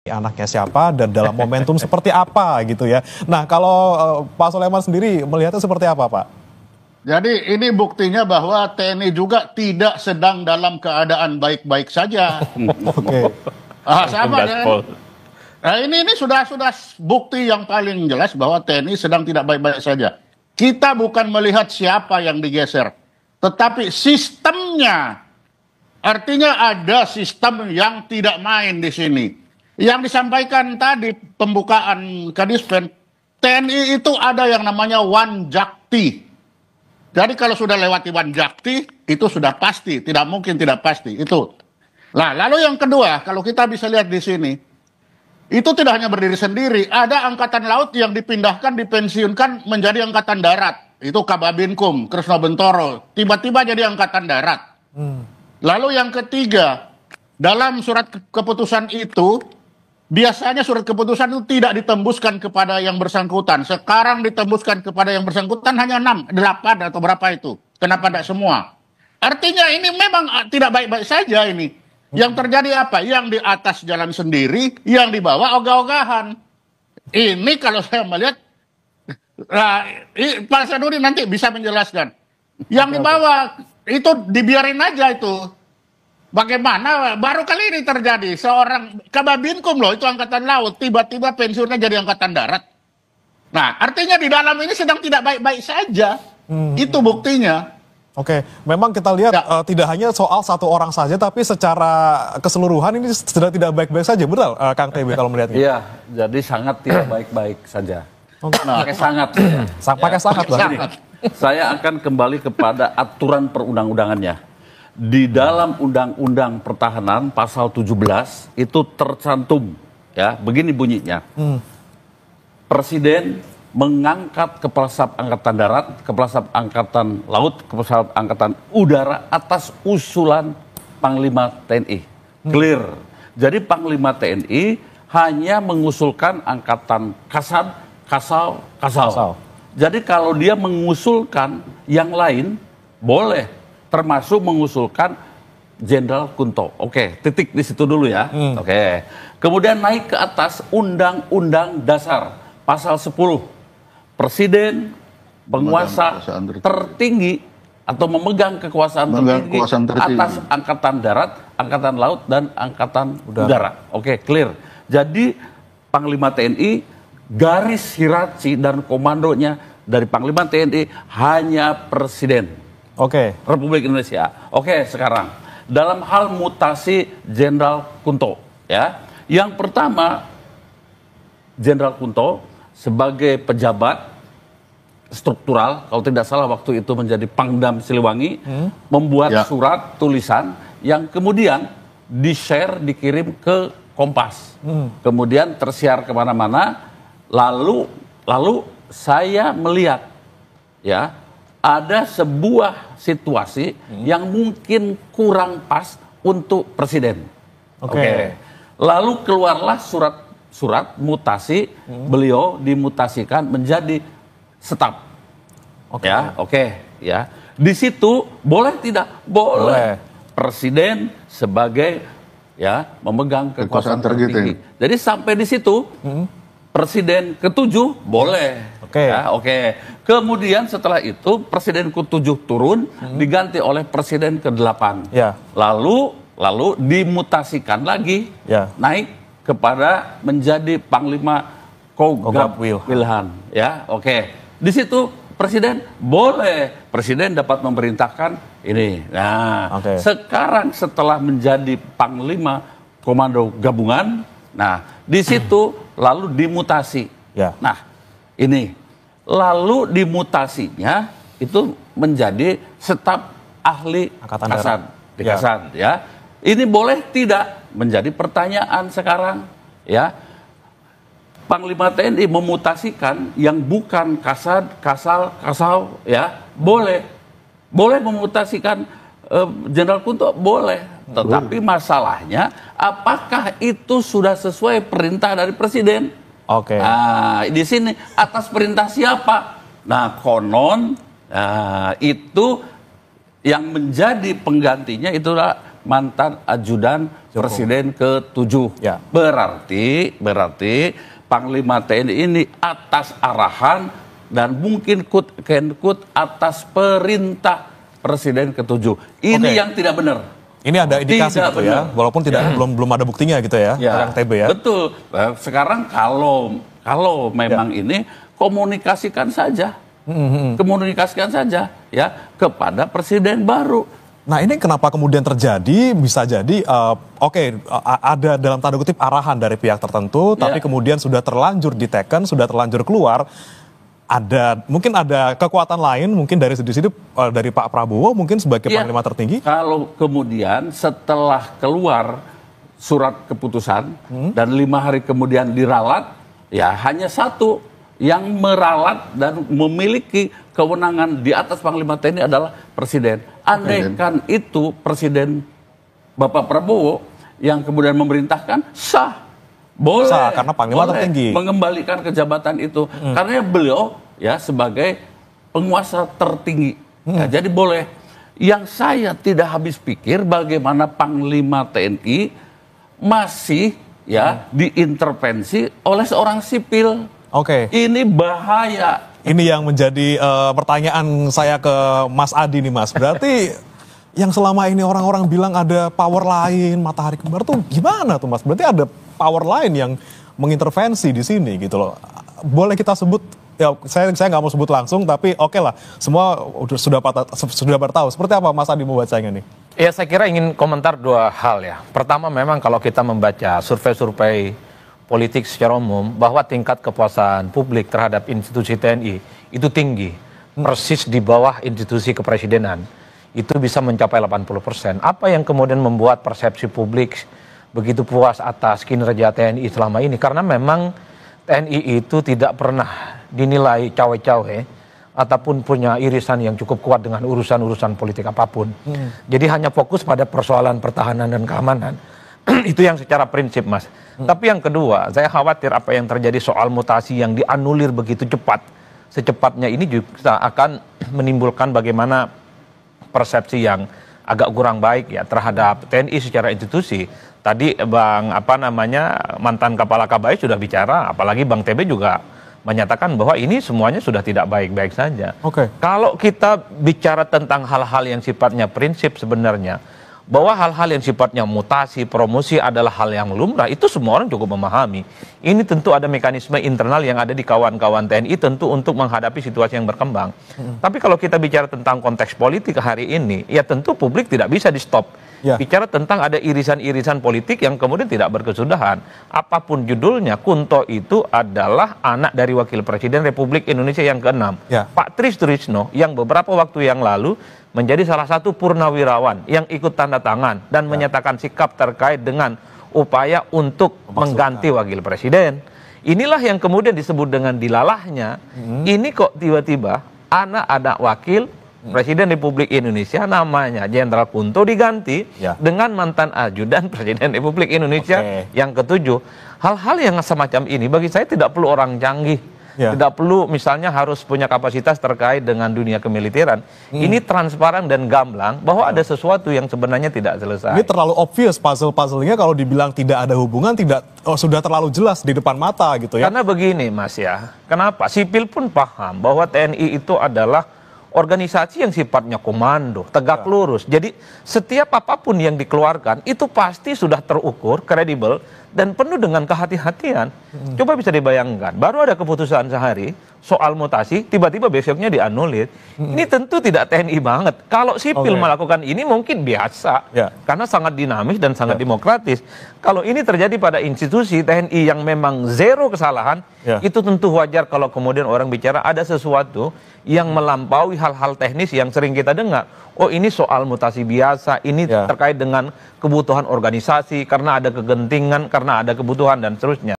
anaknya siapa dan dalam momentum seperti apa gitu ya. Nah, kalau Pak Soleman sendiri melihatnya seperti apa, Pak? Jadi ini buktinya bahwa TNI juga tidak sedang dalam keadaan baik-baik saja. Oke. Sama kan? Nah, ini sudah bukti yang paling jelas bahwa TNI sedang tidak baik-baik saja. Kita bukan melihat siapa yang digeser, tetapi sistemnya. Artinya ada sistem yang tidak main di sini. Yang disampaikan tadi pembukaan Kadispen, TNI itu ada yang namanya Wanjakti. Jadi kalau sudah lewati Wanjakti, itu sudah pasti, tidak mungkin tidak pasti, itu. Nah, lalu yang kedua, kalau kita bisa lihat di sini, itu tidak hanya berdiri sendiri, ada Angkatan Laut yang dipindahkan, dipensiunkan menjadi Angkatan Darat. Itu Kababinkum, Kresno Bentoro, tiba-tiba jadi Angkatan Darat. Lalu yang ketiga, dalam surat keputusan itu, biasanya surat keputusan itu tidak ditembuskan kepada yang bersangkutan. Sekarang ditembuskan kepada yang bersangkutan hanya 6, 8 atau berapa itu. Kenapa tidak semua? Artinya ini memang tidak baik-baik saja ini. Yang terjadi apa? Yang di atas jalan sendiri, yang di bawah ogah-ogahan. Ini kalau saya melihat, Pak Sanudin nanti bisa menjelaskan. Yang di bawah itu dibiarin aja itu. Bagaimana baru kali ini terjadi seorang Kababinkum loh, itu Angkatan Laut, tiba-tiba pensiunnya jadi Angkatan Darat. Nah, artinya di dalam ini sedang tidak baik-baik saja. Itu buktinya. Oke, memang kita lihat tidak hanya soal satu orang saja, tapi secara keseluruhan ini sedang tidak baik-baik saja, betul Kang TB kalau melihatnya? Iya, jadi sangat tidak baik-baik saja. Pakai sangat. Pakai sangat, Bang. Saya akan kembali kepada aturan perundang-undangannya. Di dalam Undang-Undang Pertahanan pasal 17 itu tercantum, ya, begini bunyinya. Presiden mengangkat Kepala Staf Angkatan Darat, Kepala Staf Angkatan Laut, Kepala Staf Angkatan Udara atas usulan Panglima TNI. Clear. Jadi Panglima TNI hanya mengusulkan Angkatan Kasad, Kasal. Jadi kalau dia mengusulkan yang lain, boleh. Termasuk mengusulkan Jenderal Kunto. Oke, titik di situ dulu ya. Oke. Kemudian naik ke atas Undang-Undang Dasar pasal 10. Presiden penguasa tertinggi atau memegang kekuasaan tertinggi atas Angkatan Darat, Angkatan Laut, dan Angkatan Udara. Oke, clear. Jadi Panglima TNI, garis hierarki dan komandonya dari Panglima TNI hanya Presiden. Oke. Republik Indonesia. Oke, sekarang dalam hal mutasi Jenderal Kunto, ya. Yang pertama, Jenderal Kunto sebagai pejabat struktural, kalau tidak salah waktu itu menjadi Pangdam Siliwangi, membuat surat tulisan yang kemudian di-share, dikirim ke Kompas. Kemudian tersiar kemana-mana, lalu saya melihat, ya, ada sebuah situasi yang mungkin kurang pas untuk Presiden. Oke. Lalu keluarlah surat mutasi, beliau dimutasikan menjadi staf. Ya. Di situ boleh tidak? Boleh. Presiden sebagai, ya, memegang kekuasaan tertinggi. Jadi sampai di situ Presiden ke-7 boleh. Oke. Kemudian setelah itu Presiden ke-7 turun, diganti oleh Presiden ke-8. Ya. Lalu dimutasikan lagi, naik kepada menjadi Panglima Kogab Wilhan. Ya, oke. Di situ Presiden boleh. Presiden dapat memerintahkan ini. Nah, sekarang setelah menjadi Panglima Komando Gabungan, nah di situ lalu dimutasi. Nah, ini lalu dimutasinya itu menjadi staf ahli Kasad, ya. Ini boleh tidak? Menjadi pertanyaan sekarang, ya. Panglima TNI memutasikan yang bukan Kasad, Kasal, ya, boleh memutasikan Jenderal Kunto, boleh. Tetapi masalahnya, apakah itu sudah sesuai perintah dari Presiden? Nah, di sini atas perintah siapa? Nah, konon itu yang menjadi penggantinya itulah mantan ajudan Presiden ke-7. Ya. Berarti Panglima TNI ini atas arahan dan mungkin kut atas perintah Presiden ke-7. Ini Oke. yang tidak benar. Ini ada indikasi Tidak gitu ya, benar. walaupun belum ada buktinya gitu ya, Kang TB ya. Betul. Nah, sekarang kalau memang ini komunikasikan saja. Komunikasikan saja ya kepada presiden baru. Nah ini kenapa kemudian terjadi, bisa jadi ada dalam tanda kutip arahan dari pihak tertentu, tapi kemudian sudah terlanjur diteken, sudah terlanjur keluar, mungkin ada kekuatan lain, mungkin dari sini dari Pak Prabowo mungkin sebagai panglima tertinggi. Kalau kemudian setelah keluar surat keputusan dan 5 hari kemudian diralat, ya hanya satu yang meralat dan memiliki kewenangan di atas Panglima TNI adalah Presiden. Andaikan itu Presiden Bapak Prabowo yang kemudian memerintahkan, sah. Boleh. Sah, karena Panglima tertinggi. Mengembalikan ke jabatan itu. Karena beliau ya sebagai penguasa tertinggi. Ya, jadi boleh. Yang saya tidak habis pikir bagaimana Panglima TNI masih diintervensi oleh seorang sipil. Oke. Ini bahaya. Ini yang menjadi pertanyaan saya ke Mas Adi nih Mas. Berarti yang selama ini orang-orang bilang ada power lain, matahari kembar tuh gimana tuh Mas? Berarti ada power lain yang mengintervensi di sini gitu loh. Boleh kita sebut, ya saya nggak mau sebut langsung, tapi oke lah. Semua sudah bertahu. Seperti apa Mas Adi membacanya nih? Ya saya kira ingin komentar 2 hal ya. Pertama memang kalau kita membaca survei-survei politik secara umum bahwa tingkat kepuasan publik terhadap institusi TNI itu tinggi, persis di bawah institusi kepresidenan. Itu bisa mencapai 80%. Apa yang kemudian membuat persepsi publik begitu puas atas kinerja TNI selama ini? Karena memang TNI itu tidak pernah dinilai cawe-cawe ataupun punya irisan yang cukup kuat dengan urusan-urusan politik apapun. Jadi hanya fokus pada persoalan pertahanan dan keamanan. Itu yang secara prinsip Mas. Tapi yang kedua, saya khawatir apa yang terjadi soal mutasi yang dianulir begitu cepat. Secepatnya ini juga akan menimbulkan bagaimana persepsi yang agak kurang baik ya terhadap TNI secara institusi. Tadi mantan Kepala KBAI sudah bicara, apalagi Bang TB juga menyatakan bahwa ini semuanya sudah tidak baik-baik saja. Oke. Kalau kita bicara tentang hal-hal yang sifatnya prinsip sebenarnya, bahwa hal-hal yang sifatnya mutasi, promosi adalah hal yang lumrah, itu semua orang cukup memahami. Ini tentu ada mekanisme internal yang ada di kawan-kawan TNI tentu untuk menghadapi situasi yang berkembang. Tapi kalau kita bicara tentang konteks politik hari ini, ya tentu publik tidak bisa di-stop. Ya. Bicara tentang ada irisan-irisan politik yang kemudian tidak berkesudahan. Apapun judulnya, Kunto itu adalah anak dari Wakil Presiden Republik Indonesia yang ke-6. Ya. Pak Tris Trisno yang beberapa waktu yang lalu menjadi salah satu purnawirawan yang ikut tanda tangan dan menyatakan sikap terkait dengan upaya untuk mengganti wakil presiden. Inilah yang kemudian disebut dengan dilalahnya. Ini kok tiba-tiba anak wakil Presiden Republik Indonesia namanya Jenderal Kunto diganti dengan mantan ajudan Presiden Republik Indonesia yang ke-7. Hal-hal yang semacam ini bagi saya tidak perlu orang canggih. Tidak perlu misalnya harus punya kapasitas terkait dengan dunia kemiliteran. Ini transparan dan gamblang bahwa ada sesuatu yang sebenarnya tidak selesai. Ini terlalu obvious puzzle-puzzlenya kalau dibilang tidak ada hubungan, sudah terlalu jelas di depan mata gitu ya. Karena begini Mas ya, kenapa? Sipil pun paham bahwa TNI itu adalah organisasi yang sifatnya komando, tegak lurus. Jadi setiap apapun yang dikeluarkan itu pasti sudah terukur, kredibel, dan penuh dengan kehati-hatian. Coba bisa dibayangkan, baru ada keputusan sehari soal mutasi, tiba-tiba besoknya dianulir. Ini tentu tidak TNI banget. Kalau sipil melakukan ini mungkin biasa, karena sangat dinamis dan sangat demokratis. Kalau ini terjadi pada institusi TNI yang memang zero kesalahan, itu tentu wajar kalau kemudian orang bicara ada sesuatu yang melampaui hal-hal teknis yang sering kita dengar. Oh ini soal mutasi biasa, ini terkait dengan kebutuhan organisasi, karena ada kegentingan, karena ada kebutuhan dan seterusnya.